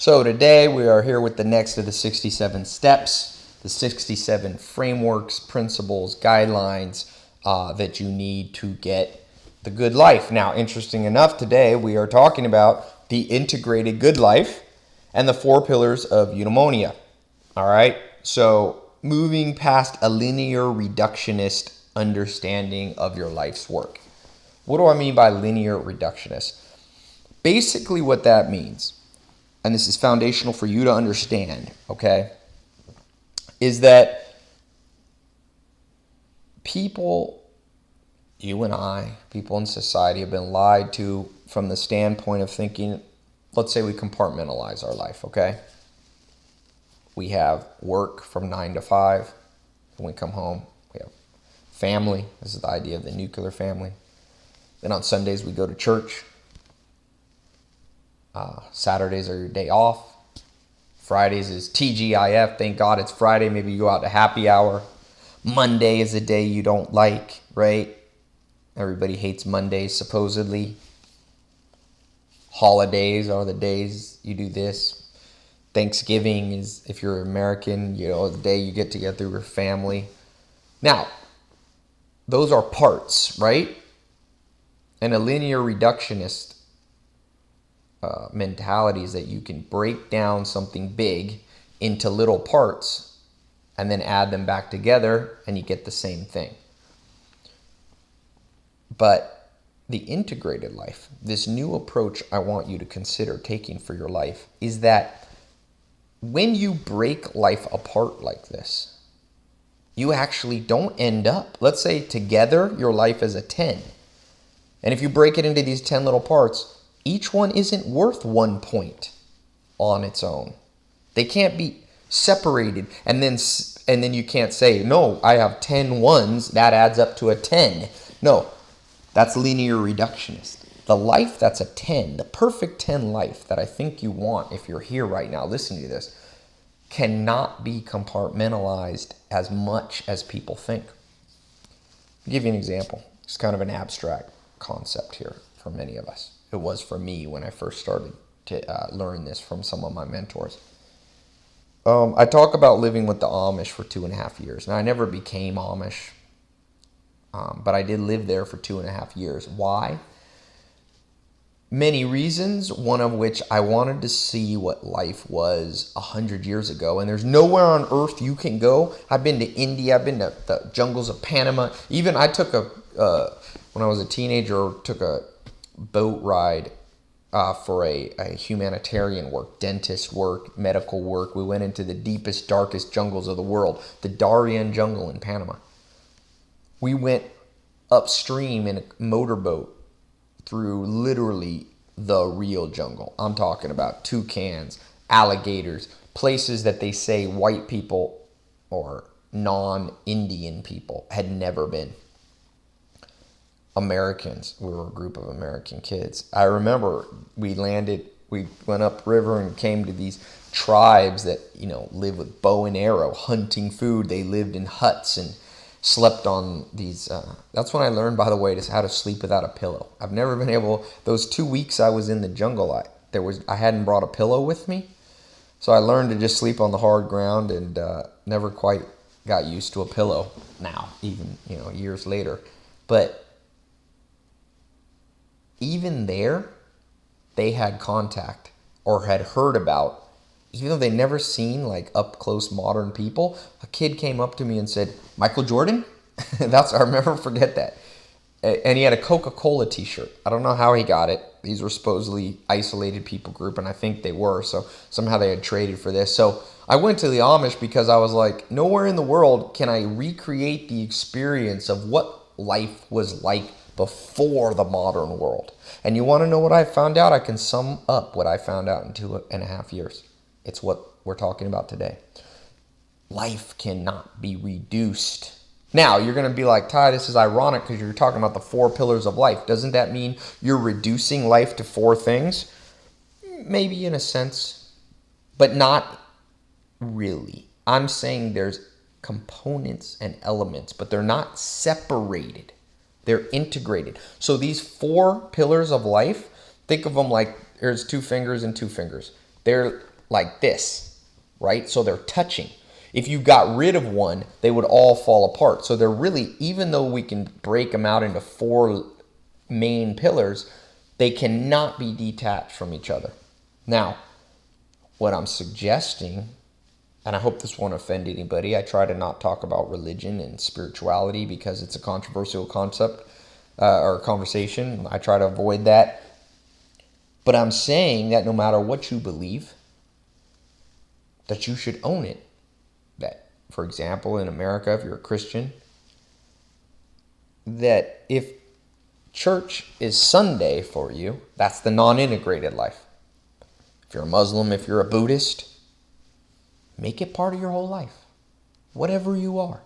So today we are here with the next of the 67 steps, the 67 frameworks, principles, guidelines that you need to get the good life. Now, interesting enough, today we are talking about the integrated good life and the 4 pillars of eudaimonia. All right, so moving past a linear reductionist understanding of your life's work. What do I mean by linear reductionist? Basically what that means, and this is foundational for you to understand, okay, is that people, you and I, people in society have been lied to from the standpoint of thinking, let's say we compartmentalize our life, okay? We have work from 9 to 5. When we come home, we have family. This is the idea of the nuclear family. Then on Sundays, we go to church. Saturdays are your day off. Fridays is TGIF. Thank God it's Friday. Maybe you go out to happy hour. Monday is a day you don't like, right? Everybody hates Mondays, supposedly. Holidays are the days you do this. Thanksgiving is, if you're American, the day you get together with family. Now, those are parts, right? And a linear reductionist mentality is that you can break down something big into little parts and then add them back together and you get the same thing. But the integrated life, this new approach I want you to consider taking for your life, is that when you break life apart like this, you actually don't end up, let's say together your life is a 10. And if you break it into these 10 little parts, each one isn't worth 1 point on its own. They can't be separated and then you can't say, no, I have 10 ones, that adds up to a 10. No, that's linear reductionist. The life that's a 10, the perfect 10 life that I think you want if you're here right now listening to this, cannot be compartmentalized as much as people think. I'll give you an example. It's kind of an abstract concept here for many of us. It was for me when I first started to learn this from some of my mentors. I talk about living with the Amish for 2.5 years. Now, I never became Amish, but I did live there for 2.5 years. Why? Many reasons, one of which I wanted to see what life was 100 years ago. And there's nowhere on earth you can go. I've been to India. I've been to the jungles of Panama. Even I took when I was a teenager, took a boat ride for a humanitarian work, dentist work, medical work. We went into the deepest, darkest jungles of the world, the Darien jungle in Panama. We went upstream in a motorboat through literally the real jungle. I'm talking about toucans, alligators, places that they say white people or non-Indian people had never been. Americans, we were a group of American kids. I remember we went upriver and came to these tribes that, live with bow and arrow, hunting food. They lived in huts and slept on these, that's when I learned, by the way, how to sleep without a pillow. I've never been able, those 2 weeks I was in the jungle, I hadn't brought a pillow with me. So I learned to just sleep on the hard ground and never quite got used to a pillow now, even, years later. But even there, they had contact or had heard about, even though they never seen like up close modern people. A kid came up to me and said, "Michael Jordan?" I'll never forget that. And he had a Coca-Cola t-shirt. I don't know how he got it. These were supposedly isolated people group, and I think they were. So somehow they had traded for this. So I went to the Amish because I was like, nowhere in the world can I recreate the experience of what life was like before the modern world. And you want to know what I found out? I can sum up what I found out in 2.5 years. It's what we're talking about today. Life cannot be reduced. Now, you're going to be like, Ty, this is ironic because you're talking about the 4 pillars of life. Doesn't that mean you're reducing life to 4 things? Maybe in a sense, but not really. I'm saying there's components and elements, but they're not separated. They're integrated. So these 4 pillars of life, think of them like there's 2 fingers and 2 fingers. They're like this, right? So they're touching. If you got rid of one, they would all fall apart. So they're really, even though we can break them out into 4 main pillars, they cannot be detached from each other. Now, what I'm suggesting, and I hope this won't offend anybody, I try to not talk about religion and spirituality because it's a controversial concept or conversation. I try to avoid that. But I'm saying that no matter what you believe, that you should own it. That, for example, in America, if you're a Christian, that if church is Sunday for you, that's the non-integrated life. If you're a Muslim, if you're a Buddhist, make it part of your whole life, whatever you are.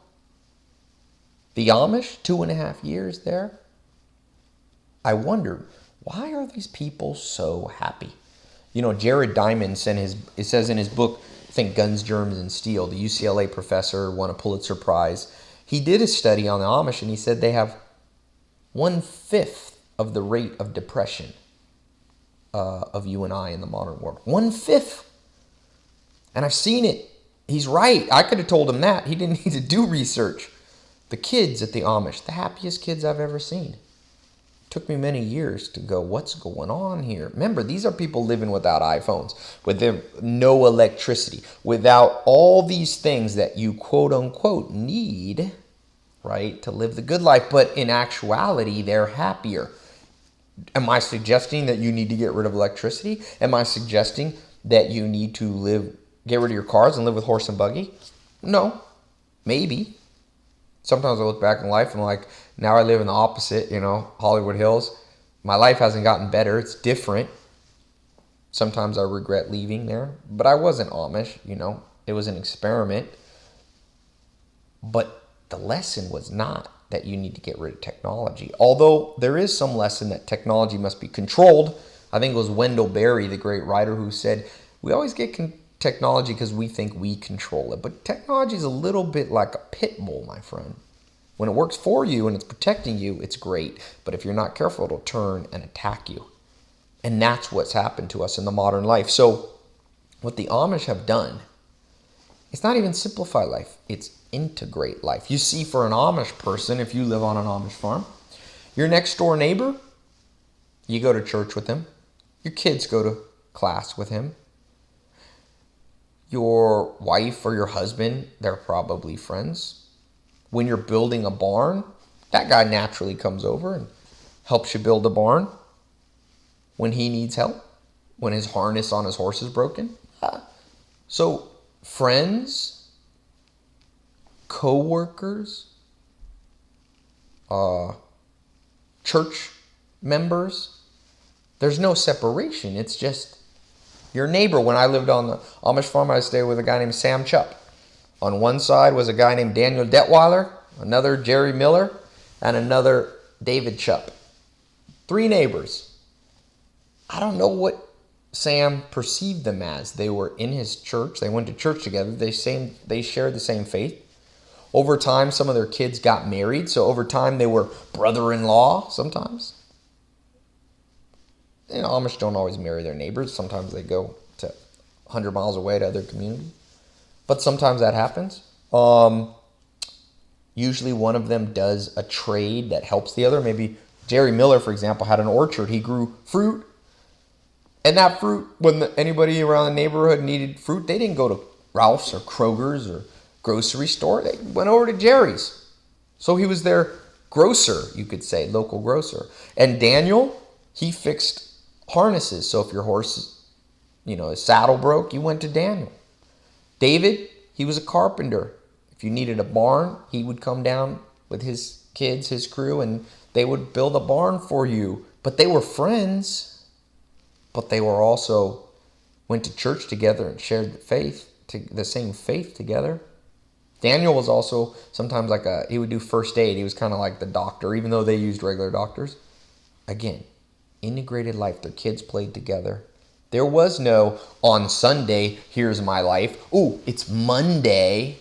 The Amish, 2.5 years there, I wondered, why are these people so happy? You know, Jared Diamond it says in his book, I think Guns, Germs, and Steel, the UCLA professor won a Pulitzer Prize. He did a study on the Amish, and he said they have 1/5 of the rate of depression of you and I in the modern world. 1/5. And I've seen it. He's right. I could have told him that. He didn't need to do research. The kids at the Amish, the happiest kids I've ever seen. It took me many years to go, what's going on here? Remember, these are people living without iPhones, with no electricity, without all these things that you quote unquote need, right, to live the good life. But in actuality, they're happier. Am I suggesting that you need to get rid of electricity? Am I suggesting that you need to get rid of your cars and live with horse and buggy? No, maybe. Sometimes I look back in life and I'm like, now I live in the opposite, Hollywood Hills. My life hasn't gotten better. It's different. Sometimes I regret leaving there, but I wasn't Amish, It was an experiment. But the lesson was not that you need to get rid of technology. Although there is some lesson that technology must be controlled. I think it was Wendell Berry, the great writer, who said, we always get technology because we think we control it. But technology is a little bit like a pit bull, my friend. When it works for you and it's protecting you, it's great. But if you're not careful, it'll turn and attack you. And that's what's happened to us in the modern life. So what the Amish have done, it's not even simplify life. It's integrate life. You see, for an Amish person, if you live on an Amish farm, your next door neighbor, you go to church with him. Your kids go to class with him. Your wife or your husband, they're probably friends. When you're building a barn, that guy naturally comes over and helps you build a barn. When he needs help, when his harness on his horse is broken. So friends, co-workers, church members, there's no separation. It's just your neighbor. When I lived on the Amish farm, I stayed with a guy named Sam Chupp. On one side was a guy named Daniel Detweiler, another Jerry Miller, and another David Chupp. 3 neighbors. I don't know what Sam perceived them as. They were in his church. They went to church together. They shared the same faith. Over time, some of their kids got married. So over time, they were brother-in-law sometimes. Amish don't always marry their neighbors. Sometimes they go to 100 miles away to other communities. But sometimes that happens. Usually one of them does a trade that helps the other. Maybe Jerry Miller, for example, had an orchard. He grew fruit. And that fruit, when anybody around the neighborhood needed fruit, they didn't go to Ralph's or Kroger's or grocery store. They went over to Jerry's. So he was their grocer, you could say, local grocer. And Daniel, he fixed harnesses. So if your horse, his saddle broke, you went to Daniel. David, he was a carpenter. If you needed a barn, he would come down with his kids, his crew, and they would build a barn for you. But they were friends. But they were also went to church together and shared the same faith together. Daniel was also sometimes he would do first aid. He was kind of like the doctor, even though they used regular doctors. Again, integrated life. Their kids played together. There was no, on Sunday, here's my life. Ooh, it's Monday.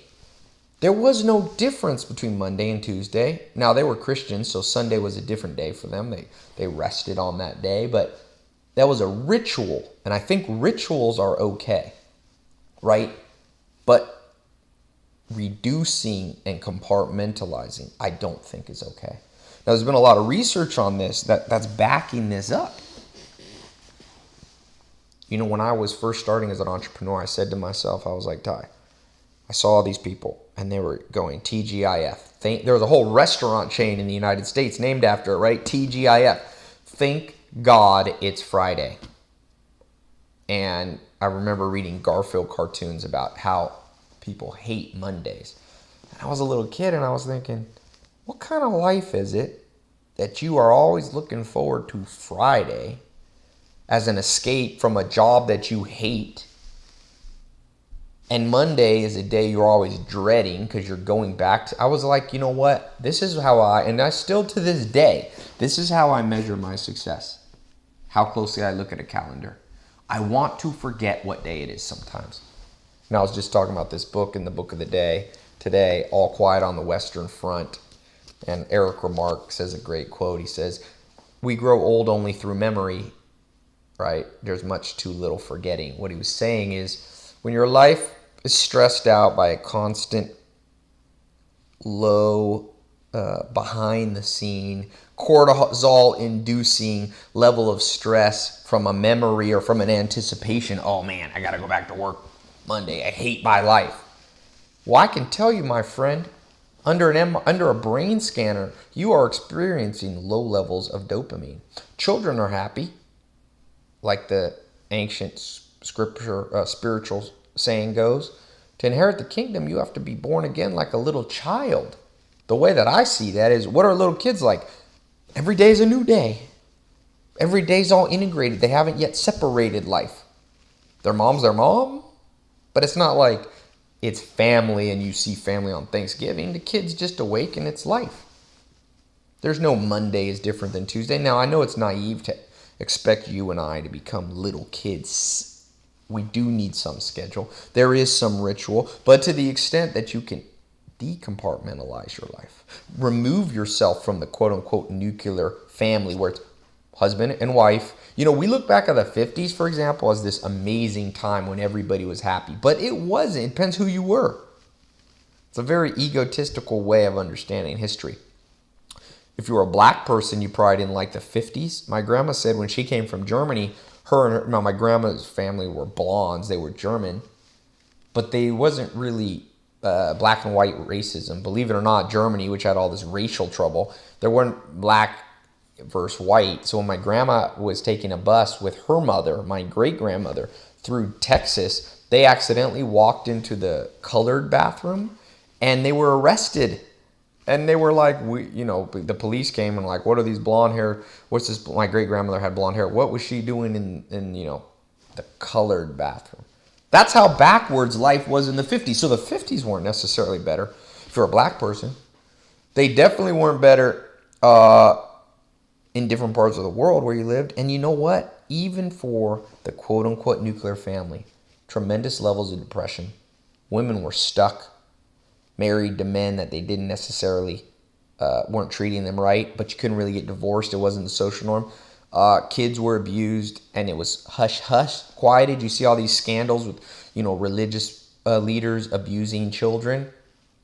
There was no difference between Monday and Tuesday. Now, they were Christians, so Sunday was a different day for them. They rested on that day, but that was a ritual, and I think rituals are okay. right? But reducing and compartmentalizing, I don't think is okay. Now, there's been a lot of research on this that's backing this up. You know, when I was first starting as an entrepreneur, I said to myself, I was like, Ty, I saw all these people and they were going TGIF. There was a whole restaurant chain in the United States named after it, right? TGIF. Thank God it's Friday. And I remember reading Garfield cartoons about how people hate Mondays. And I was a little kid and I was thinking, what kind of life is it that you are always looking forward to Friday as an escape from a job that you hate? And Monday is a day you're always dreading because you're going back to. I was like, you know what? This is how and I still to this day, this is how I measure my success. How closely I look at a calendar. I want to forget what day it is sometimes. And I was just talking about this book in the book of the day today, All Quiet on the Western Front. And Eric Remarque says a great quote. He says, we grow old only through memory, right? There's much too little forgetting. What he was saying is, when your life is stressed out by a constant low, behind the scene, cortisol-inducing level of stress from a memory or from an anticipation, oh man, I got to go back to work Monday. I hate my life. Well, I can tell you, my friend, under a brain scanner, you are experiencing low levels of dopamine. Children are happy, like the ancient spiritual saying goes. To inherit the kingdom, you have to be born again like a little child. The way that I see that is, what are little kids like? Every day is a new day. Every day's all integrated. They haven't yet separated life. Their mom's their mom, but it's not like it's family and you see family on Thanksgiving. The kid's just awake and it's life. There's no Monday is different than Tuesday. Now, I know it's naive to expect you and I to become little kids. We do need some schedule. There is some ritual, but to the extent that you can decompartmentalize your life, remove yourself from the quote-unquote nuclear family where it's husband and wife. You know, we look back at the 50s, for example, as this amazing time when everybody was happy, but it wasn't. It depends who you were. It's a very egotistical way of understanding history. If you were a black person, you probably didn't like the 50s. My grandma said when she came from Germany, my grandma's family were blondes. They were German, but they wasn't really black and white racism. Believe it or not, Germany, which had all this racial trouble, there weren't black versus white. So when my grandma was taking a bus with her mother, my great-grandmother, through Texas, they accidentally walked into the colored bathroom and they were arrested. And they were like, the police came and like, what are these blonde hair? What's this? My great-grandmother had blonde hair. What was she doing in the colored bathroom? That's how backwards life was in the 50s. So the 50s weren't necessarily better if you're a black person. They definitely weren't better in different parts of the world where you lived. And you know what? Even for the quote-unquote nuclear family, tremendous levels of depression. Women were stuck, married to men that they didn't necessarily, weren't treating them right, but you couldn't really get divorced. It wasn't the social norm. Kids were abused, and it was hush-hush, quieted. You see all these scandals with, religious leaders abusing children.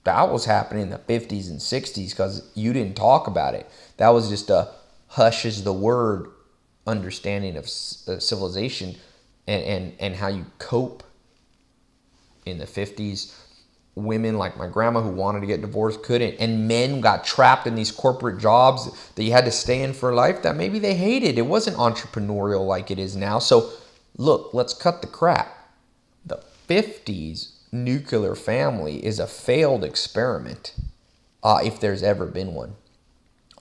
That was happening in the 50s and 60s because you didn't talk about it. That was just a hush is the word understanding of civilization and how you cope. In the 50s, women like my grandma who wanted to get divorced couldn't, and men got trapped in these corporate jobs that you had to stay in for life that maybe they hated. It wasn't entrepreneurial like it is now. So look, let's cut the crap. The 50s nuclear family is a failed experiment, if there's ever been one.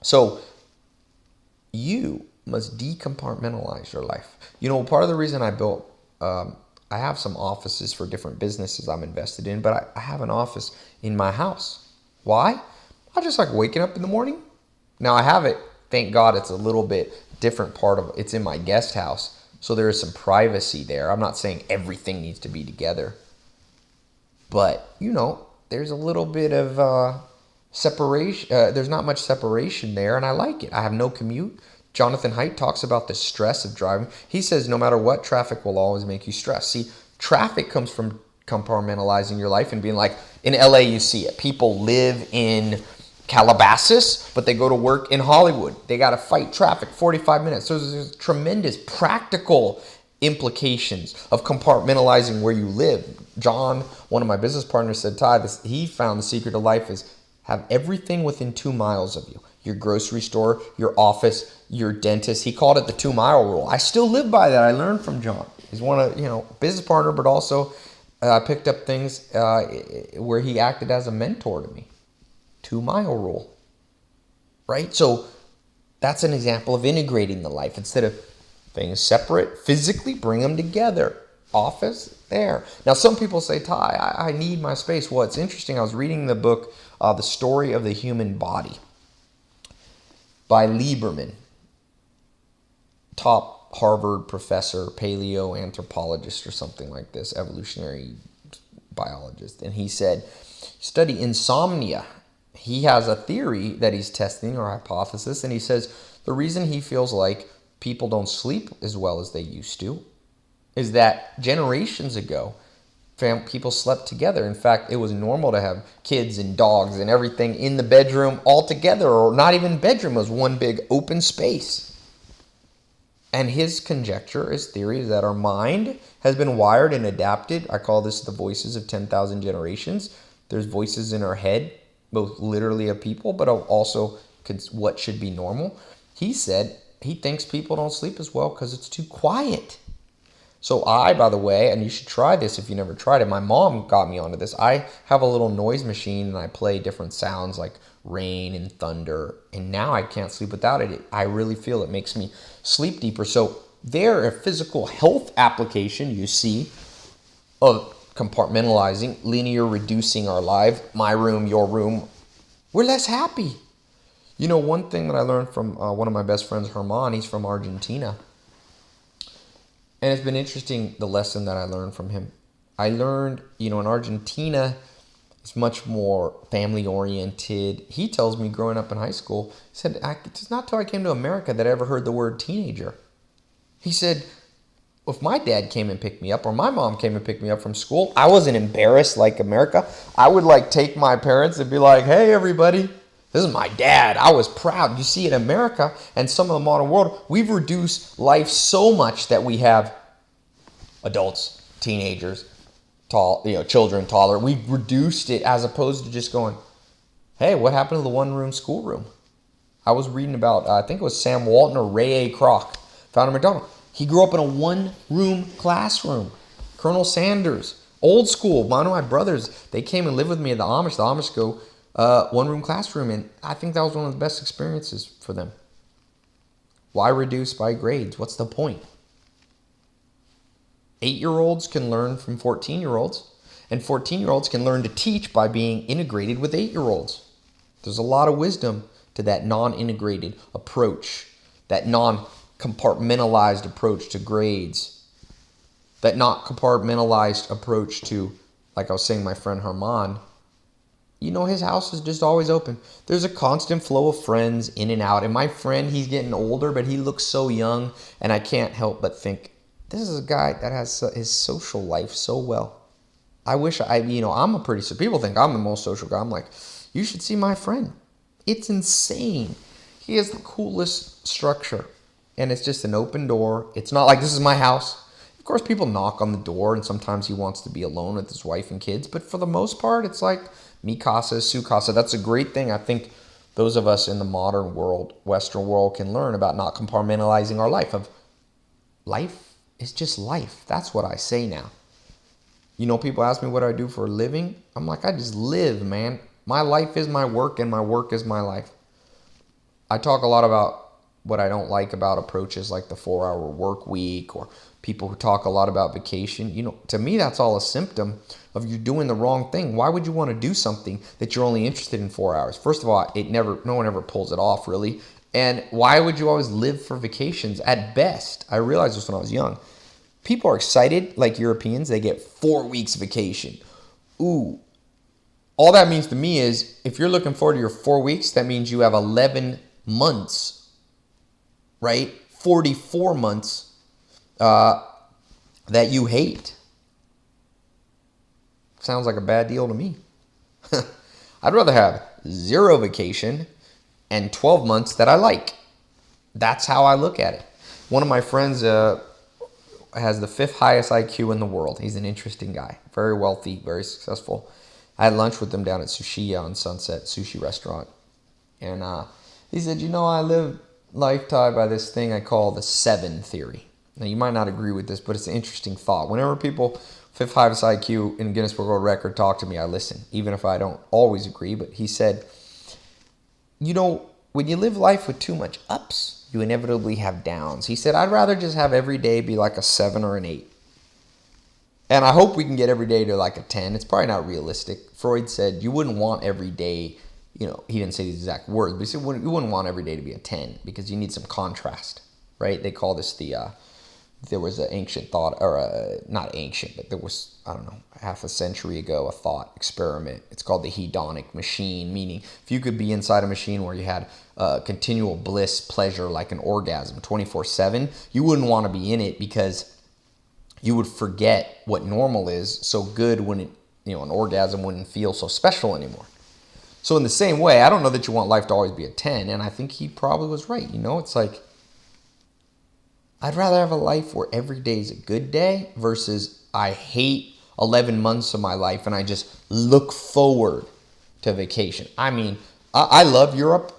So you must decompartmentalize your life. Part of the reason I built I have some offices for different businesses I'm invested in, but I have an office in my house. Why? I just like waking up in the morning. Now I have it, thank God it's a little bit different it's in my guest house, so there is some privacy there. I'm not saying everything needs to be together, but there's a little bit of separation. There's not much separation there, and I like it. I have no commute. Jonathan Haidt talks about the stress of driving. He says no matter what, traffic will always make you stress. See, traffic comes from compartmentalizing your life and being like, in LA you see it. People live in Calabasas, but they go to work in Hollywood. They got to fight traffic 45 minutes. So there's tremendous practical implications of compartmentalizing where you live. John, one of my business partners, said, Ty, he found the secret of life is have everything within 2 miles of you. Your grocery store, your office, your dentist. He called it the 2-mile rule. I still live by that. I learned from John. He's one of, business partner, but also picked up things where he acted as a mentor to me. 2-mile rule, right? So that's an example of integrating the life. Instead of things separate, physically bring them together. Office, there. Now, some people say, Ty, I need my space. Well, it's interesting. I was reading the book, The Story of the Human Body by Lieberman, top Harvard professor, paleoanthropologist or something like this, evolutionary biologist. And he said, study insomnia. He has a theory that he's testing, or hypothesis, and he says the reason he feels like people don't sleep as well as they used to is that generations ago, people slept together. In fact, it was normal to have kids and dogs and everything in the bedroom all together, or not even bedroom, it was one big open space. And his conjecture, his theory, is that our mind has been wired and adapted. I call this the voices of 10,000 generations. There's voices in our head, both literally of people, but also what should be normal. He said he thinks people don't sleep as well because it's too quiet. So by the way, and you should try this if you never tried it. My mom got me onto this. I have a little noise machine and I play different sounds like rain and thunder. And now I can't sleep without it. I really feel it makes me sleep deeper. So there, a physical health application you see of compartmentalizing, linear reducing our life, my room, your room. We're less happy. One thing that I learned from one of my best friends, Herman, he's from Argentina. And it's been interesting, the lesson that I learned from him. I learned, in Argentina, it's much more family-oriented. He tells me growing up in high school, he said, it's not till I came to America that I ever heard the word teenager. He said, if my dad came and picked me up, or my mom came and picked me up from school, I wasn't embarrassed like America. I would take my parents and be like, hey, everybody, this is my dad. I was proud. You see, in America and some of the modern world, we've reduced life so much that we have adults, teenagers, children, toddler. We've reduced it as opposed to just going, hey, what happened to the one-room schoolroom? I was reading about, I think it was Sam Walton or Ray A. Kroc, founder of McDonald's. He grew up in a one-room classroom. Colonel Sanders, old school. One of my brothers, they came and lived with me at the Amish. The Amish go, one-room classroom, and I think that was one of the best experiences for them. Why reduce by grades? What's the point? 8-year-olds can learn from 14-year-olds, and 14-year-olds can learn to teach by being integrated with 8-year-olds. There's a lot of wisdom to that non-integrated approach, that non-compartmentalized approach to grades, that not compartmentalized approach to, like I was saying, my friend Herman, his house is just always open. There's a constant flow of friends in and out. And my friend, he's getting older, but he looks so young. And I can't help but think, this is a guy that has his social life so well. I wish I'm a pretty, so people think I'm the most social guy. I'm like, you should see my friend. It's insane. He has the coolest structure. And it's just an open door. It's not like this is my house. Of course, people knock on the door, and sometimes he wants to be alone with his wife and kids. But for the most part, it's like mi casa, su casa. That's a great thing. I think those of us in the modern world, Western world, can learn about not compartmentalizing our life. Life is just life. That's what I say now. People ask me what I do for a living. I'm like, I just live, man. My life is my work, and my work is my life. I talk a lot about what I don't like about approaches like the 4-hour work week, or people who talk a lot about vacation. To me, that's all a symptom of you doing the wrong thing. Why would you want to do something that you're only interested in 4 hours? First of all, no one ever pulls it off, really. And why would you always live for vacations? At best, I realized this when I was young. People are excited, like Europeans, they get 4 weeks vacation. Ooh. All that means to me is, if you're looking forward to your 4 weeks, that means you have 11 months, right? 44 months that you hate. Sounds like a bad deal to me. I'd rather have 0 vacation and 12 months that I like. That's how I look at it. One of my friends has the 5th highest IQ in the world. He's an interesting guy, very wealthy, very successful. I had lunch with him down at Sushiya on Sunset Sushi Restaurant. And he said, I live life tied by this thing I call the 7 theory. Now, you might not agree with this, but it's an interesting thought. Whenever people 5th highest IQ in Guinness Book of World Record talk to me, I listen, even if I don't always agree. But he said, when you live life with too much ups, you inevitably have downs. He said, I'd rather just have every day be like a 7 or an 8. And I hope we can get every day to like a 10. It's probably not realistic. Freud said you wouldn't want every day, he didn't say the exact words, but he said you wouldn't want every day to be a 10 because you need some contrast, right? They call this there was an ancient thought, or not ancient, but there was, half a century ago, a thought experiment. It's called the hedonic machine, meaning if you could be inside a machine where you had continual bliss, pleasure, like an orgasm 24/7, you wouldn't want to be in it because you would forget what normal is. So good wouldn't, an orgasm wouldn't feel so special anymore. So in the same way, I don't know that you want life to always be a 10, and I think he probably was right. It's like, I'd rather have a life where every day is a good day versus I hate 11 months of my life and I just look forward to vacation. I love Europe.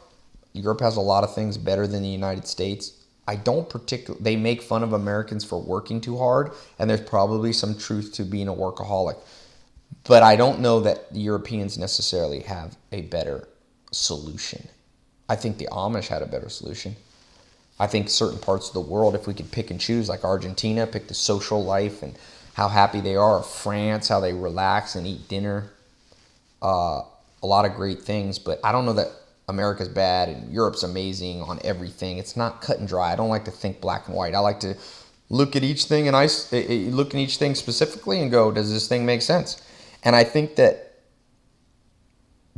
Europe has a lot of things better than the United States. They make fun of Americans for working too hard, and there's probably some truth to being a workaholic. But I don't know that the Europeans necessarily have a better solution. I think the Amish had a better solution. I think certain parts of the world, if we could pick and choose, like Argentina, pick the social life and how happy they are, or France, how they relax and eat dinner, a lot of great things. But I don't know that America's bad and Europe's amazing on everything. It's not cut and dry. I don't like to think black and white. I like to look at each thing specifically and go, does this thing make sense? And I think that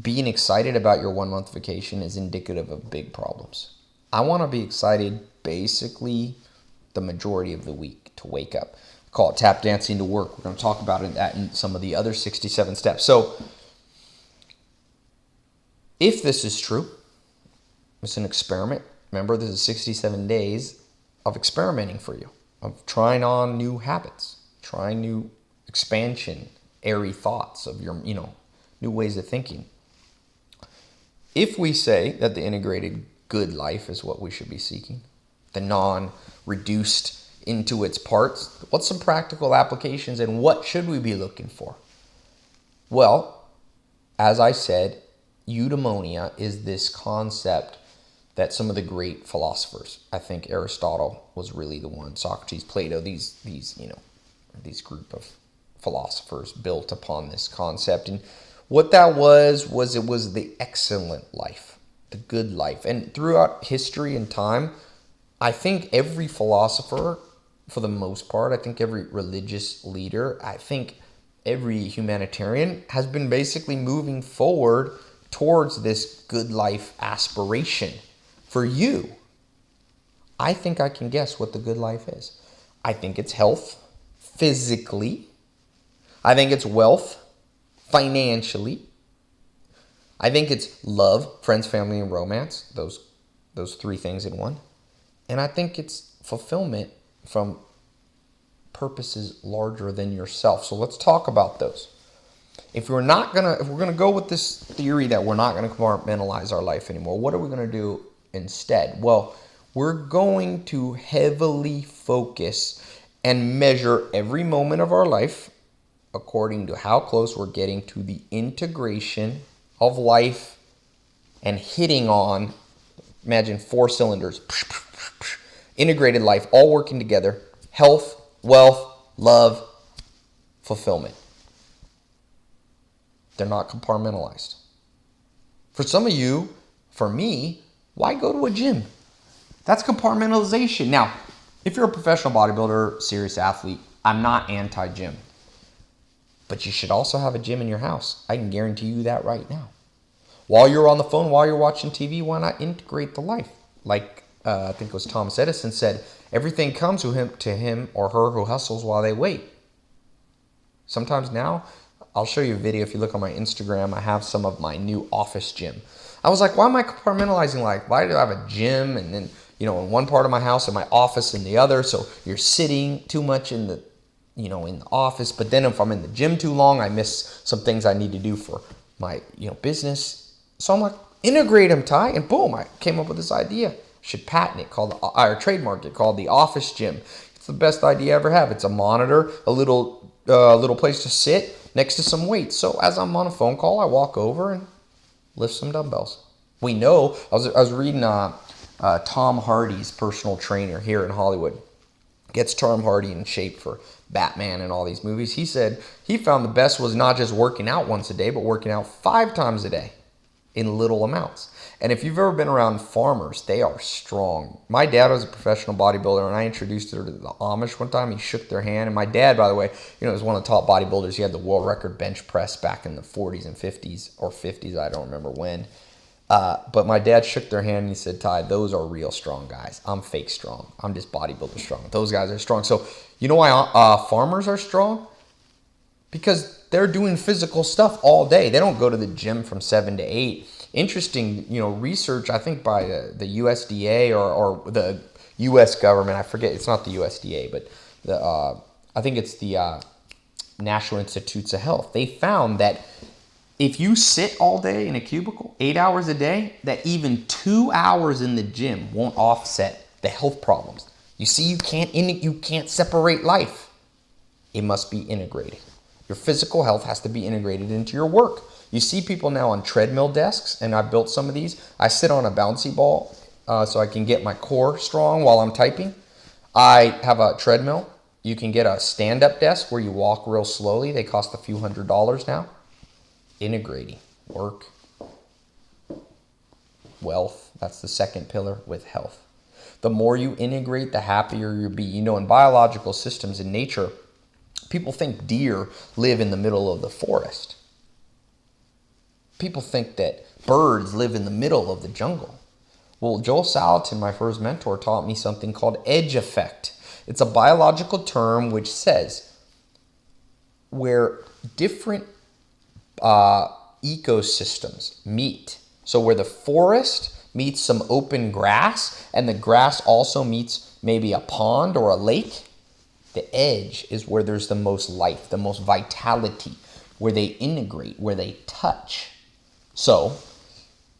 being excited about your 1 month vacation is indicative of big problems. I want to be excited basically the majority of the week to wake up. I call it tap dancing to work. We're going to talk about that in some of the other 67 steps. So if this is true, it's an experiment. Remember, this is 67 days of experimenting for you, of trying on new habits, trying new expansion, airy thoughts of your, new ways of thinking. If we say that the integrated good life is what we should be seeking, the non-reduced into its parts, what's some practical applications and what should we be looking for? Well, as I said, eudaimonia is this concept that some of the great philosophers, I think Aristotle was really the one, Socrates, Plato, these group of philosophers built upon this concept. And what that was it was the excellent life, the good life. And throughout history and time, I think every philosopher, for the most part, I think every religious leader, I think every humanitarian has been basically moving forward towards this good life aspiration. For you, I think I can guess what the good life is. I think it's health, physically. I think it's wealth, financially. I think it's love, friends, family, and romance. Those 3 things in one. And I think it's fulfillment from purposes larger than yourself. So let's talk about those. If we're gonna go with this theory that we're not gonna compartmentalize our life anymore, what are we gonna do instead? Well, we're going to heavily focus and measure every moment of our life according to how close we're getting to the integration of life and hitting on, imagine 4 cylinders, integrated life, all working together, health, wealth, love, fulfillment. They're not compartmentalized. For some of you, for me, why go to a gym? That's compartmentalization. Now, if you're a professional bodybuilder, serious athlete, I'm not anti-gym. But you should also have a gym in your house. I can guarantee you that right now. While you're on the phone, while you're watching TV, why not integrate the life? Like I think it was Thomas Edison said, everything comes to him or her who hustles while they wait. Sometimes now, I'll show you a video. If you look on my Instagram, I have some of my new office gym. I was like, why am I compartmentalizing life? Why do I have a gym and then, in one part of my house and my office in the other? So you're sitting too much in the, in the office. But then if I'm in the gym too long, I miss some things I need to do for my, business. So I'm like, integrate them, Ty. And boom, I came up with this idea. Should patent it, or trademark it, called the office gym. It's the best idea I ever have. It's a monitor, a little place to sit next to some weights. So as I'm on a phone call, I walk over and lift some dumbbells. We know, I was reading Tom Hardy's personal trainer here in Hollywood. Gets Tom Hardy in shape for Batman and all these movies. He said he found the best was not just working out once a day, but working out 5 times a day in little amounts. And if you've ever been around farmers, they are strong. My dad was a professional bodybuilder, and I introduced her to the Amish one time. He shook their hand. And my dad, by the way, was one of the top bodybuilders. He had the world record bench press back in the 40s and 50s, or 50s, I don't remember when. But my dad shook their hand and he said, Ty, those are real strong guys. I'm fake strong. I'm just bodybuilder strong. Those guys are strong. So you know why farmers are strong? Because they're doing physical stuff all day. They don't go to the gym from 7 to 8. Interesting, research, I think by the USDA or the U.S. government. I forget. It's not the USDA, but I think it's the National Institutes of Health. They found that if you sit all day in a cubicle, 8 hours a day, that even 2 hours in the gym won't offset the health problems. You see, you can't separate life. It must be integrated. Your physical health has to be integrated into your work. You see people now on treadmill desks, and I've built some of these. I sit on a bouncy ball so I can get my core strong while I'm typing. I have a treadmill. You can get a stand-up desk where you walk real slowly. They cost a few $100s now. Integrating work, wealth, that's the second pillar with health. The more you integrate, the happier you'll be. In biological systems in nature, people think deer live in the middle of the forest. People think that birds live in the middle of the jungle. Well, Joel Salatin, my first mentor, taught me something called edge effect. It's a biological term which says where different ecosystems meet. So where the forest meets some open grass and the grass also meets maybe a pond or a lake, the edge is where there's the most life, the most vitality, where they integrate, where they touch. So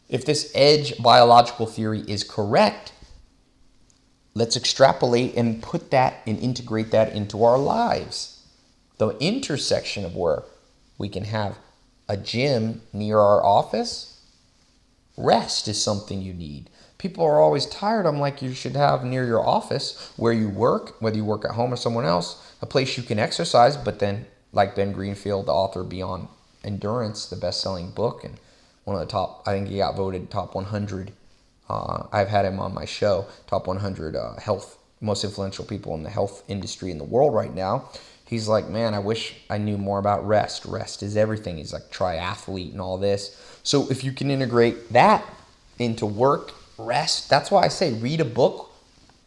if this edge biological theory is correct, let's extrapolate and put that and integrate that into our lives. The intersection of where we can have a gym near our office, rest is something you need. People are always tired. I'm like, you should have near your office where you work, whether you work at home or someone else, a place you can exercise. But then, like Ben Greenfield, the author of Beyond Endurance, the best-selling book, and one of the top, I think he got voted top 100. I've had him on my show, top 100 most influential people in the health industry in the world right now. He's like, man, I wish I knew more about rest. Rest is everything. He's like triathlete and all this. So if you can integrate that into work, rest, that's why I say read a book,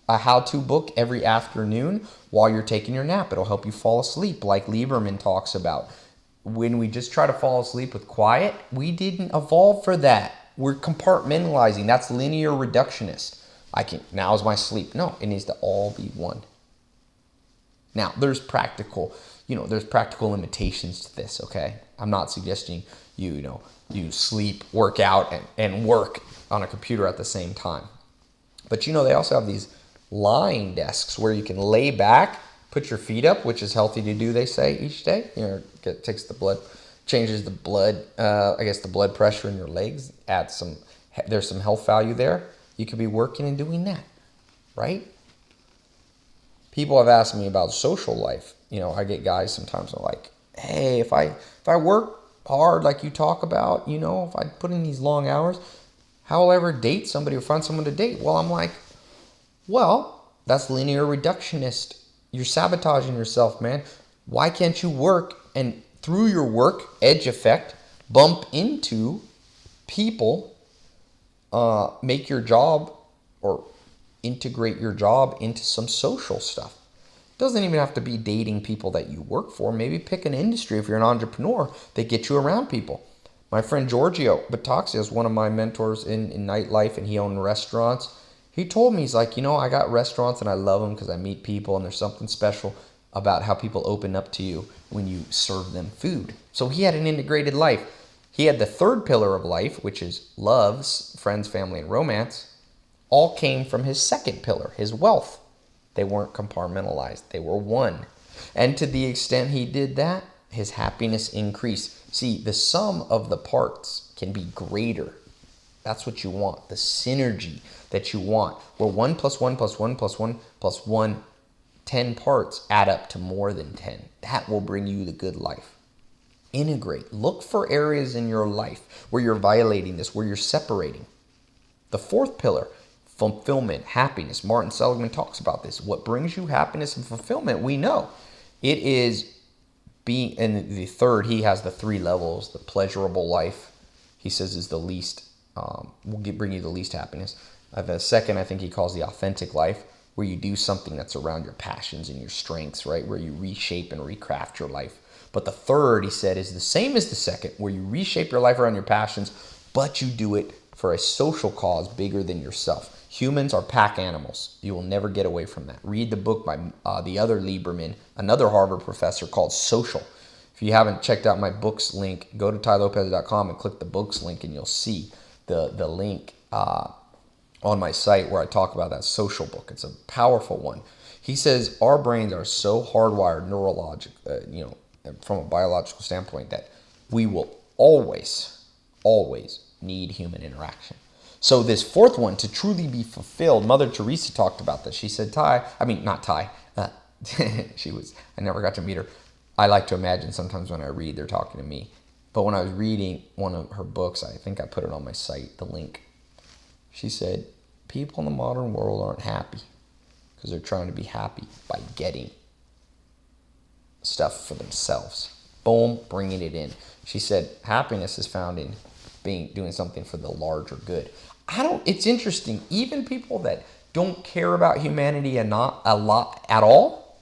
a how-to book every afternoon while you're taking your nap. It'll help you fall asleep, like Lieberman talks about. When we just try to fall asleep with quiet, we didn't evolve for that. We're compartmentalizing. That's linear reductionist. Now's my sleep. No, it needs to all be one. Now, there's practical limitations to this, okay? I'm not suggesting you sleep, work out, and work on a computer at the same time. But they also have these lying desks where you can lay back, put your feet up, which is healthy to do, they say, each day. Takes the blood, changes the blood, the blood pressure in your legs, there's some health value there. You could be working and doing that, right? People have asked me about social life. I get guys sometimes are like, hey, if I work hard like you talk about, if I put in these long hours, how will I ever date somebody or find someone to date? Well, I'm like, that's linear reductionist. You're sabotaging yourself, man. Why can't you work and through your work, edge effect, bump into people, make your job or integrate your job into some social stuff? Doesn't even have to be dating people that you work for. Maybe pick an industry if you're an entrepreneur that get you around people. My friend Giorgio Bataxia is one of my mentors in nightlife, and he owned restaurants. He told me, he's like, I got restaurants and I love them because I meet people, and there's something special about how people open up to you when you serve them food. So he had an integrated life. He had the third pillar of life, which is loves, friends, family, and romance, all came from his second pillar, his wealth. They weren't compartmentalized. They were one. And to the extent he did that, his happiness increased. See, the sum of the parts can be greater. That's what you want, the synergy that you want, where 1 plus 1 plus 1 plus 1 plus 1, 10 parts add up to more than 10. That will bring you the good life. Integrate. Look for areas in your life where you're violating this, where you're separating. The fourth pillar, fulfillment, happiness. Martin Seligman talks about this. What brings you happiness and fulfillment, we know. It is being, and the third, he has the 3 levels. The pleasurable life, he says, is the least, bring you the least happiness. The second, I think he calls the authentic life, where you do something that's around your passions and your strengths, right? Where you reshape and recraft your life. But the third, he said, is the same as the second, where you reshape your life around your passions, but you do it for a social cause bigger than yourself. Humans are pack animals. You will never get away from that. Read the book by the other Lieberman, another Harvard professor, called Social. If you haven't checked out my books link, go to tylopez.com and click the books link, and you'll see the link on my site where I talk about that Social book. It's a powerful one. He says our brains are so hardwired neurologic, from a biological standpoint, that we will always need human interaction. So this fourth one, to truly be fulfilled, Mother Teresa talked about this. She said, I never got to meet her. I like to imagine sometimes when I read, they're talking to me. But when I was reading one of her books, I think I put it on my site, the link. She said, people in the modern world aren't happy because they're trying to be happy by getting stuff for themselves. Boom, bringing it in. She said, happiness is found in doing something for the larger good. It's interesting, even people that don't care about humanity and not a lot at all,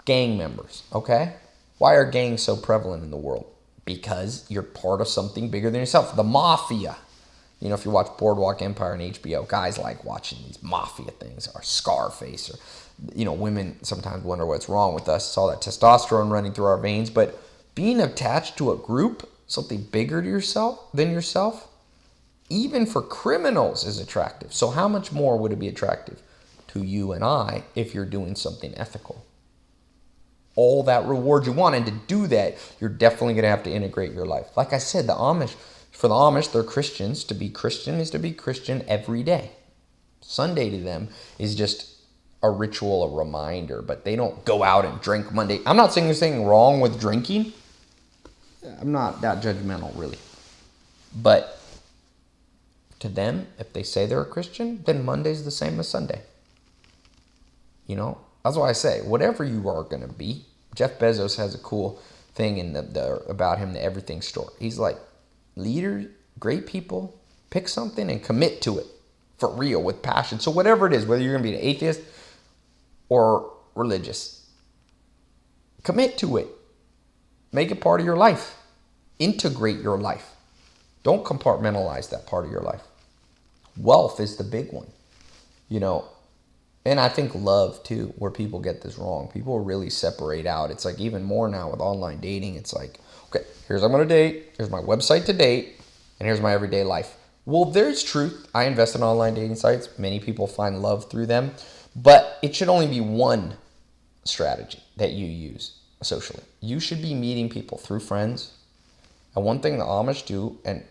gang members, okay? Why are gangs so prevalent in the world? Because you're part of something bigger than yourself. The mafia. If you watch Boardwalk Empire on HBO, guys like watching these mafia things, or Scarface, or, women sometimes wonder what's wrong with us. It's all that testosterone running through our veins. But being attached to a group, something bigger than yourself, even for criminals, is attractive. So how much more would it be attractive to you and I if you're doing something ethical? All that reward you want, and to do that, you're definitely going to have to integrate your life. Like I said, for the Amish, they're Christians. To be Christian is to be Christian every day. Sunday to them is just a ritual, a reminder, but they don't go out and drink Monday. I'm not saying there's anything wrong with drinking. I'm not that judgmental, really. But to them, if they say they're a Christian, then Monday's the same as Sunday. That's why I say, whatever you are going to be. Jeff Bezos has a cool thing in about him, the Everything Store. He's like, leaders, great people, pick something and commit to it for real, with passion. So whatever it is, whether you're going to be an atheist or religious, commit to it. Make it part of your life. Integrate your life. Don't compartmentalize that part of your life. Wealth is the big one, And I think love, too, where people get this wrong. People really separate out. It's like even more now with online dating. It's like, okay, here's I'm going to date. Here's my website to date. And here's my everyday life. Well, there's truth. I invest in online dating sites. Many people find love through them. But it should only be one strategy that you use socially. You should be meeting people through friends. And one thing the Amish do, and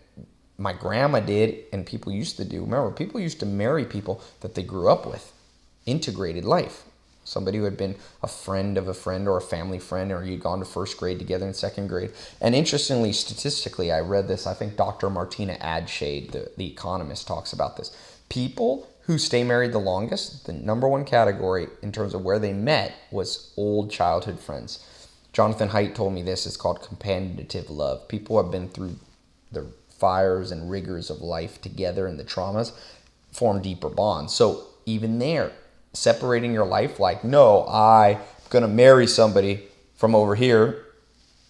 my grandma did, and people used to do, remember, people used to marry people that they grew up with. Integrated life. Somebody who had been a friend of a friend, or a family friend, or you'd gone to first grade together in second grade. And interestingly, statistically, I read this, I think Dr. Martina Adshade, the economist, talks about this. People who stay married the longest, the number one category in terms of where they met was old childhood friends. Jonathan Haidt told me this, it's called companiative love. People have been through the fires and rigors of life together, and the traumas form deeper bonds. So even there, separating your life, like, no, I going to marry somebody from over here,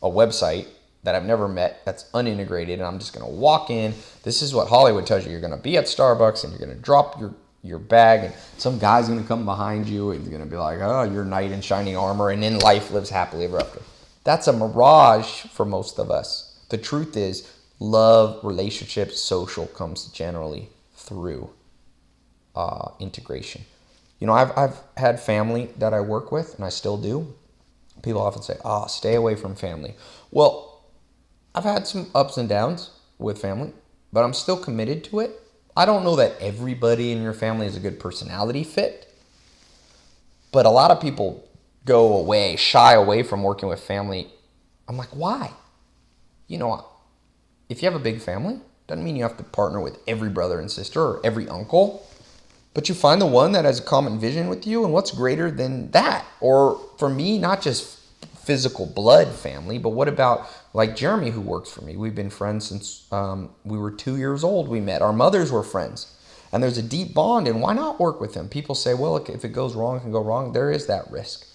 a website that I've never met, that's unintegrated, and I'm just going to walk in. This is what Hollywood tells you. You're going to be at Starbucks, and you're going to drop your bag, and some guy's going to come behind you, and he's going to be like, oh, you're knight in shining armor, and then life lives happily ever after. That's a mirage for most of us. The truth is, love, relationships, social comes generally through integration. You know, I've had family that I work with, and I still do. People often say, oh, stay away from family. Well, I've had some ups and downs with family, but I'm still committed to it. I don't know that everybody in your family is a good personality fit, but a lot of people go away, shy away from working with family. I'm like, why? You know, if you have a big family, doesn't mean you have to partner with every brother and sister or every uncle, but you find the one that has a common vision with you, and what's greater than that? Or for me, not just physical blood family, but what about like Jeremy, who works for me? We've been friends since we were 2 years old. We met. Our mothers were friends. And there's a deep bond, and why not work with him? People say, well, look, if it goes wrong, it can go wrong. There is that risk.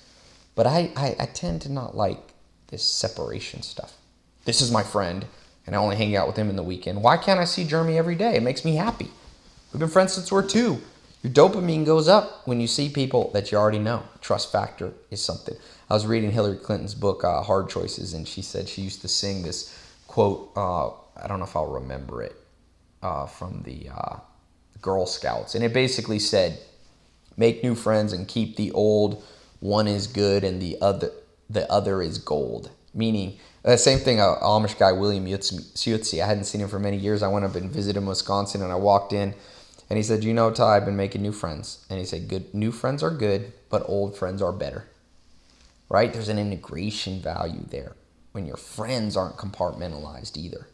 But I tend to not like this separation stuff. This is my friend, and I only hang out with him in the weekend. Why can't I see Jeremy every day? It makes me happy. We've been friends since we're 2. Your dopamine goes up when you see people that you already know. Trust factor is something. I was reading Hillary Clinton's book, Hard Choices, and she said she used to sing this quote, I don't know if I'll remember it, from the Girl Scouts. And it basically said, make new friends and keep the old. One is good and the other is gold. Meaning, the same thing, Amish guy, William Yutzi, I hadn't seen him for many years. I went up and visited him in Wisconsin, and I walked in, and he said, you know, Ty, I've been making new friends. And he said, good, new friends are good, but old friends are better. Right? There's an integration value there when your friends aren't compartmentalized either.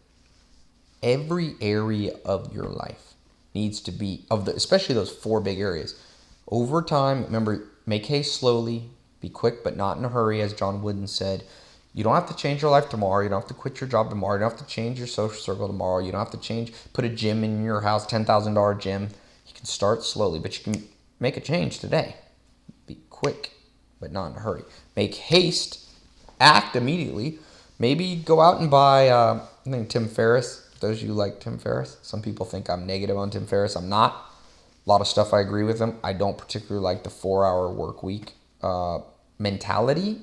Every area of your life needs to be, especially those 4 big areas. Over time, remember, make haste slowly, be quick but not in a hurry, as John Wooden said. You don't have to change your life tomorrow. You don't have to quit your job tomorrow. You don't have to change your social circle tomorrow. You don't have to put a gym in your house, $10,000 gym. You can start slowly, but you can make a change today. Be quick but not in a hurry. Make haste, act immediately. Maybe go out and buy, I think Tim Ferriss, those of you who like Tim Ferriss. Some people think I'm negative on Tim Ferriss. I'm not. A lot of stuff I agree with him. I don't particularly like the 4-hour work week mentality,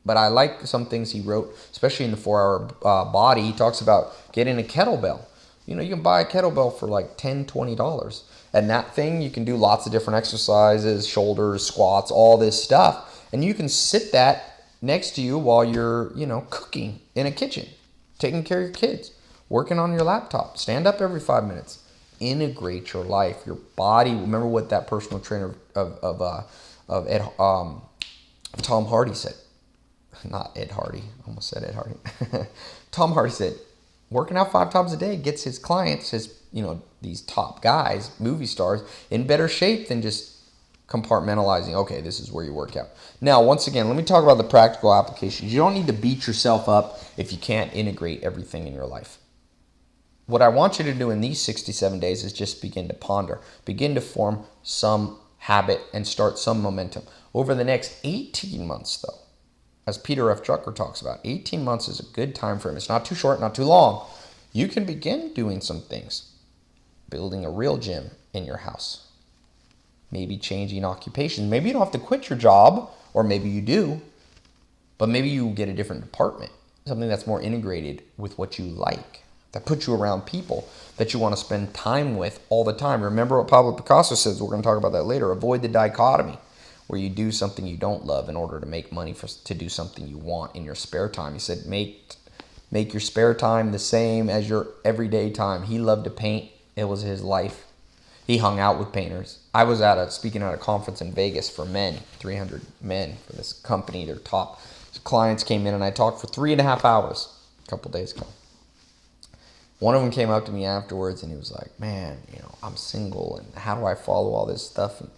but I like some things he wrote, especially in the 4-hour body. He talks about getting a kettlebell. You know, you can buy a kettlebell for like $10, $20. And that thing, you can do lots of different exercises, shoulders, squats, all this stuff. And you can sit that next to you while you're, you know, cooking in a kitchen, taking care of your kids, working on your laptop. Stand up every 5 minutes. Integrate your life, your body. Remember what that personal trainer of Ed, Tom Hardy said. Not Ed Hardy. I almost said Ed Hardy. Tom Hardy said, working out 5 times a day gets his clients, these top guys, movie stars, in better shape than just compartmentalizing, okay, this is where you work out. Now, once again, let me talk about the practical applications. You don't need to beat yourself up if you can't integrate everything in your life. What I want you to do in these 67 days is just begin to ponder, begin to form some habit and start some momentum. Over the next 18 months, though, as Peter F. Drucker talks about, 18 months is a good time frame. It's not too short, not too long. You can begin doing some things. Building a real gym in your house. Maybe changing occupations. Maybe you don't have to quit your job, or maybe you do, but maybe you get a different department, something that's more integrated with what you like, that puts you around people that you want to spend time with all the time. Remember what Pablo Picasso says, we're going to talk about that later, avoid the dichotomy, where you do something you don't love in order to make money to do something you want in your spare time. He said, make your spare time the same as your everyday time. He loved to paint. It was his life. He hung out with painters. I was speaking at a conference in Vegas for men, 300 men for this company. Their top clients came in, and I talked for 3.5 hours a couple days ago. One of them came up to me afterwards, and he was like, man, I'm single, and how do I follow all this stuff? And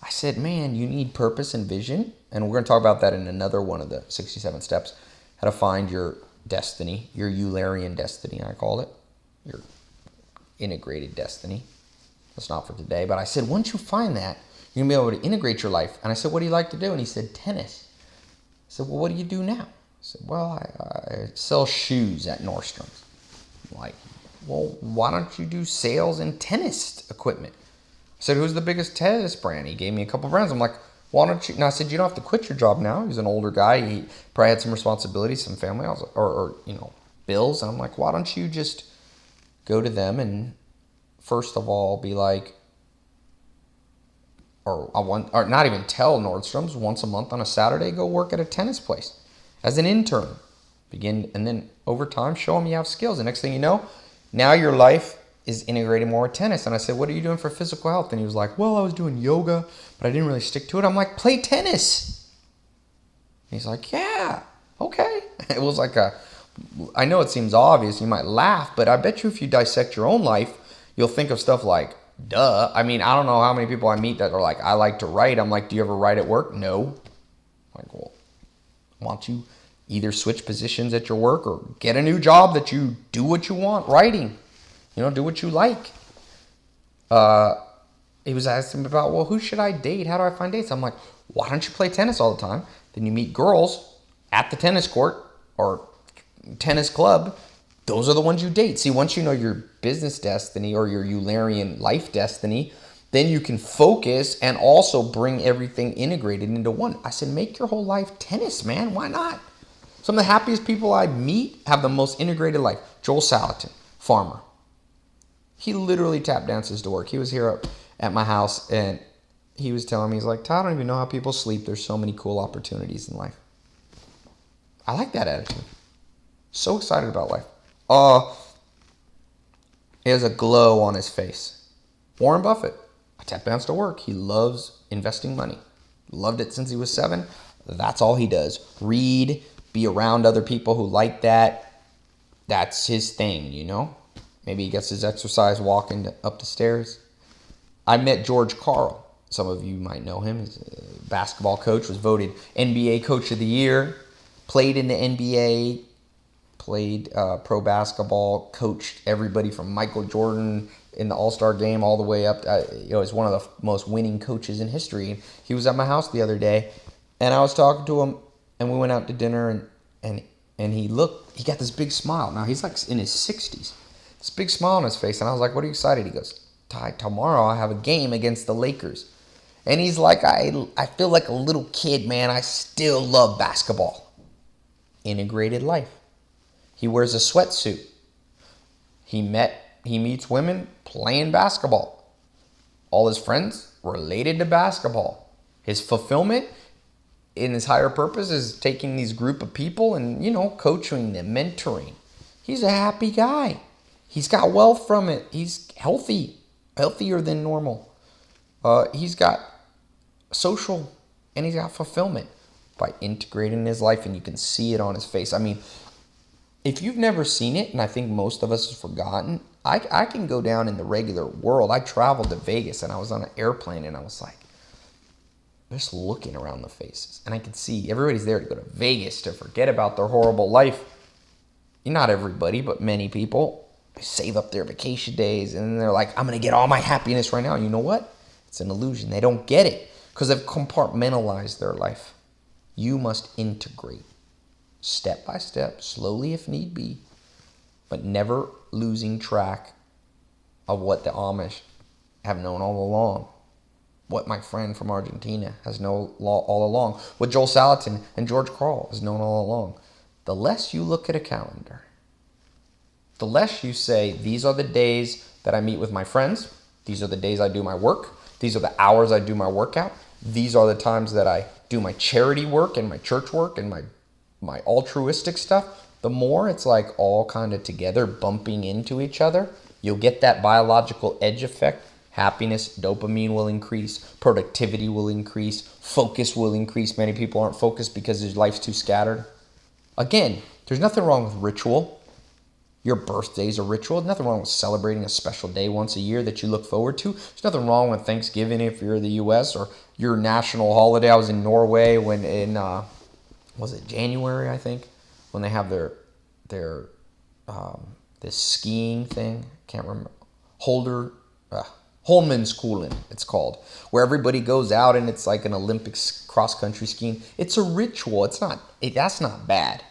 I said, man, you need purpose and vision. And we're going to talk about that in another one of the 67 steps, how to find your destiny, your Eulerian destiny, I call it, your integrated destiny. That's not for today. But I said, once you find that, you're going to be able to integrate your life. And I said, what do you like to do? And he said, tennis. said, well, what do you do now? I said, well, I sell shoes at Nordstrom's. I'm like, well, why don't you do sales and tennis equipment? I said, who's the biggest tennis brand? He gave me a couple brands. I'm like, why don't you? And I said, you don't have to quit your job now. He's an older guy. He probably had some responsibilities, some family, or bills. And I'm like, why don't you just go to them and first of all be like, or not even tell Nordstrom's once a month on a Saturday, go work at a tennis place as an intern. And then over time, show them you have skills. The next thing you know, now your life is integrated more with tennis. And I said, what are you doing for physical health? And he was like, well, I was doing yoga, but I didn't really stick to it. I'm like, play tennis. And he's like, yeah, okay. It was like I know it seems obvious, you might laugh, but I bet you if you dissect your own life, you'll think of stuff like, duh. I mean, I don't know how many people I meet that are like, I like to write. I'm like, do you ever write at work? No. I'm like, well, why don't you either switch positions at your work or get a new job that you do what you want, writing. Do what you like. He was asking about, well, who should I date? How do I find dates? I'm like, why don't you play tennis all the time? Then you meet girls at the tennis court or tennis club. Those are the ones you date. See, once you know your business destiny or your Eulerian life destiny, then you can focus and also bring everything integrated into one. I said, make your whole life tennis, man. Why not? Some of the happiest people I meet have the most integrated life. Joel Salatin, farmer. He literally tap dances to work. He was here at my house and he was telling me, he's like, Todd, I don't even know how people sleep. There's so many cool opportunities in life. I like that attitude. So excited about life. He has a glow on his face. Warren Buffett, I tap dance to work. He loves investing money. Loved it since he was 7. That's all he does. Read, be around other people who like that. That's his thing, Maybe he gets his exercise walking up the stairs. I met George Karl. Some of you might know him. He's a basketball coach, was voted NBA Coach of the Year, played in the NBA, played pro basketball, coached everybody from Michael Jordan in the All-Star game all the way up. He's one of the most winning coaches in history. He was at my house the other day, and I was talking to him, and we went out to dinner, and he got this big smile. Now, he's like in his 60s. This big smile on his face, and I was like, what are you excited? He goes, Ty, tomorrow I have a game against the Lakers. And he's like, I feel like a little kid, man. I still love basketball. Integrated life. He wears a sweatsuit. He meets women playing basketball. All his friends related to basketball. His fulfillment in his higher purpose is taking these group of people and, coaching them, mentoring. He's a happy guy. He's got wealth from it. He's healthy, healthier than normal. He's got social and he's got fulfillment by integrating his life, and you can see it on his face. I mean, if you've never seen it, and I think most of us have forgotten, I can go down in the regular world. I traveled to Vegas, and I was on an airplane, and I was like, just looking around the faces. And I could see everybody's there to go to Vegas to forget about their horrible life. Not everybody, but many people. They save up their vacation days, and they're like, I'm going to get all my happiness right now. And you know what? It's an illusion. They don't get it because they've compartmentalized their life. You must integrate. Step by step, slowly if need be, but never losing track of what the Amish have known all along, what my friend from Argentina has known all along, what Joel Salatin and George Karl has known all along. The less you look at a calendar, the less you say, these are the days that I meet with my friends, these are the days I do my work, these are the hours I do my workout, these are the times that I do my charity work and my church work and my altruistic stuff, the more it's like all kind of together bumping into each other, you'll get that biological edge effect. Happiness, dopamine will increase, productivity will increase, focus will increase. Many people aren't focused because their life's too scattered. Again, there's nothing wrong with ritual. Your birthday's a ritual. There's nothing wrong with celebrating a special day once a year that you look forward to. There's nothing wrong with Thanksgiving if you're in the U.S. or your national holiday. I was in Norway when was it January, I think, when they have their this skiing thing. Can't remember. Holmenkollen, it's called, where everybody goes out and it's like an Olympics cross-country skiing. It's a ritual. That's not bad.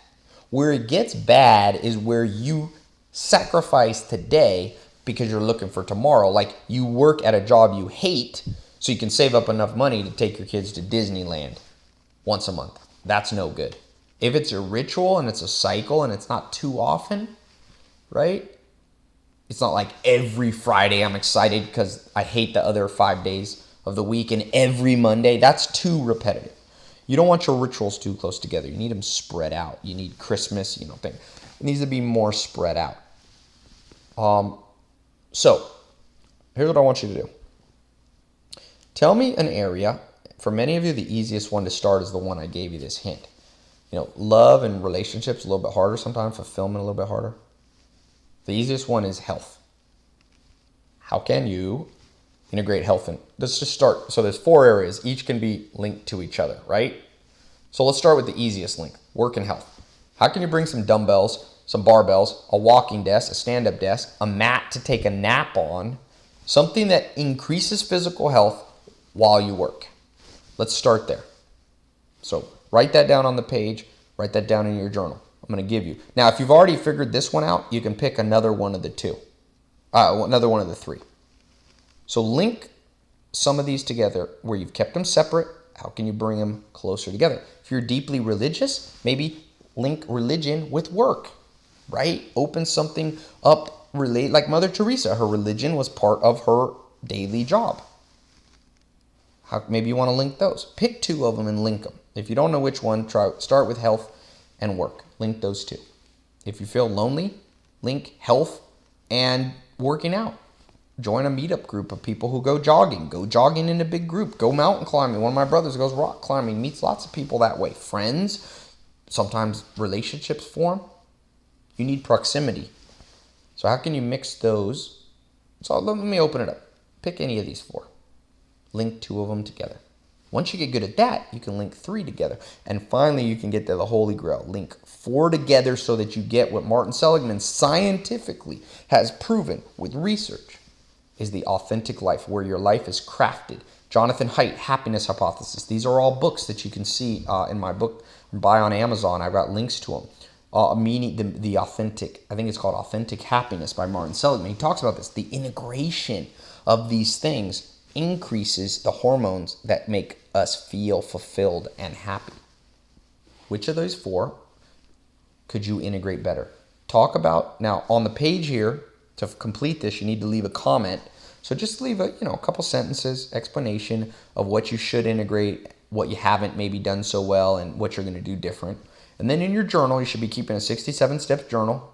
Where it gets bad is where you sacrifice today because you're looking for tomorrow. Like you work at a job you hate so you can save up enough money to take your kids to Disneyland once a month. That's no good. If it's a ritual and it's a cycle and it's not too often, right? It's not like every Friday I'm excited because I hate the other 5 days of the week and every Monday. That's too repetitive. You don't want your rituals too close together. You need them spread out. You need Christmas, thing. It needs to be more spread out. So here's what I want you to do. Tell me an area. For many of you, the easiest one to start is the one I gave you this hint. Love and relationships a little bit harder sometimes. Fulfillment a little bit harder. The easiest one is health. How can you integrate health in? Let's just start. So there's 4 areas. Each can be linked to each other, right? So let's start with the easiest link, work and health. How can you bring some dumbbells, some barbells, a walking desk, a stand-up desk, a mat to take a nap on, something that increases physical health while you work? Let's start there. So write that down on the page. Write that down in your journal. I'm going to give you. Now, if you've already figured this one out, you can pick another one of the 2. Another one of the 3. So link some of these together where you've kept them separate. How can you bring them closer together? If you're deeply religious, maybe link religion with work, right? Open something up, relate like Mother Teresa. Her religion was part of her daily job. Maybe you want to link those. Pick 2 of them and link them. If you don't know which one, start with health and work. Link those 2. If you feel lonely, link health and working out. Join a meetup group of people who go jogging. Go jogging in a big group. Go mountain climbing. One of my brothers goes rock climbing. Meets lots of people that way. Friends. Sometimes relationships form. You need proximity. So how can you mix those? So let me open it up. Pick any of these 4. Link 2 of them together. Once you get good at that, you can link 3 together. And finally, you can get to the Holy Grail. Link 4 together so that you get what Martin Seligman scientifically has proven with research is the authentic life, where your life is crafted. Jonathan Haidt, Happiness Hypothesis. These are all books that you can see in my book, buy on Amazon. I've got links to them. Meaning the authentic, I think it's called Authentic Happiness by Martin Seligman. He talks about this. The integration of these things increases the hormones that make us feel fulfilled and happy. Which of those 4 could you integrate better? Talk about, now on the page here, to complete this, you need to leave a comment. So just leave a couple sentences, explanation of what you should integrate, what you haven't maybe done so well, and what you're going to do different. And then in your journal, you should be keeping a 67-step journal,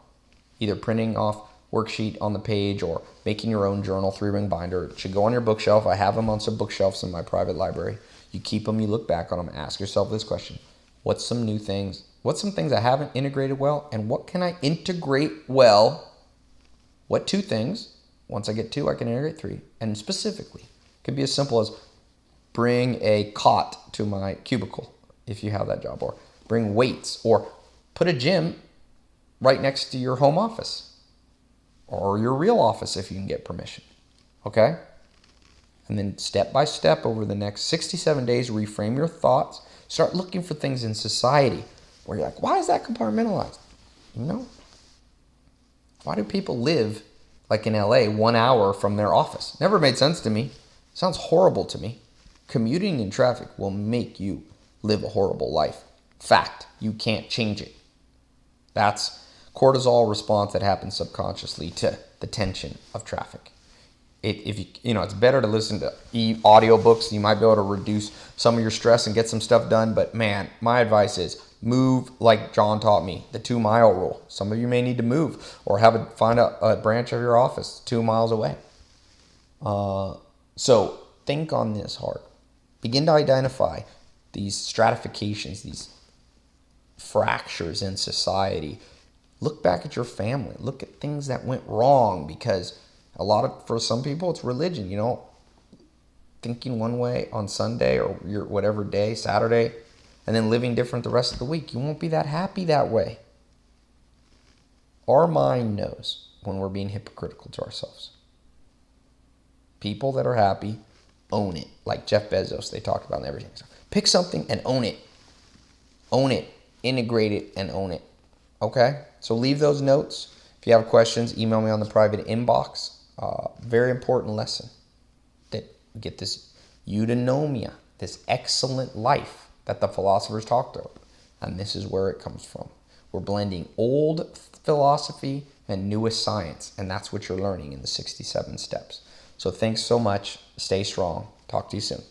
either printing off worksheet on the page or making your own journal, 3-ring binder. It should go on your bookshelf. I have them on some bookshelves in my private library. You keep them, you look back on them, ask yourself this question. What's some new things? What's some things I haven't integrated well? And what can I integrate well? What 2 things? Once I get 2, I can integrate 3. And specifically, it could be as simple as bring a cot to my cubicle if you have that job, or bring weights, or put a gym right next to your home office or your real office if you can get permission. Okay? And then step by step over the next 67 days, reframe your thoughts. Start looking for things in society where you're like, why is that compartmentalized? Why do people live like in LA 1 hour from their office? Never made sense to me. Sounds horrible to me. Commuting in traffic will make you live a horrible life. Fact, you can't change it. That's cortisol response that happens subconsciously to the tension of traffic. If it's better to listen to audiobooks. You might be able to reduce some of your stress and get some stuff done. But man, my advice is move like John taught me, the 2-mile rule. Some of you may need to move or find a branch of your office 2 miles away. So think on this hard. Begin to identify these stratifications, these fractures in society. Look back at your family. Look at things that went wrong, because for some people, it's religion, thinking one way on Sunday or your whatever day, Saturday, and then living different the rest of the week. You won't be that happy that way. Our mind knows when we're being hypocritical to ourselves. People that are happy own it. Like Jeff Bezos, they talk about everything. So pick something and own it. Own it. Integrate it and own it. Okay? So leave those notes. If you have questions, email me on the private inbox. Very important lesson. That get this eudaimonia, this excellent life that the philosophers talked about. And this is where it comes from. We're blending old philosophy and newest science. And that's what you're learning in the 67 steps. So thanks so much. Stay strong. Talk to you soon.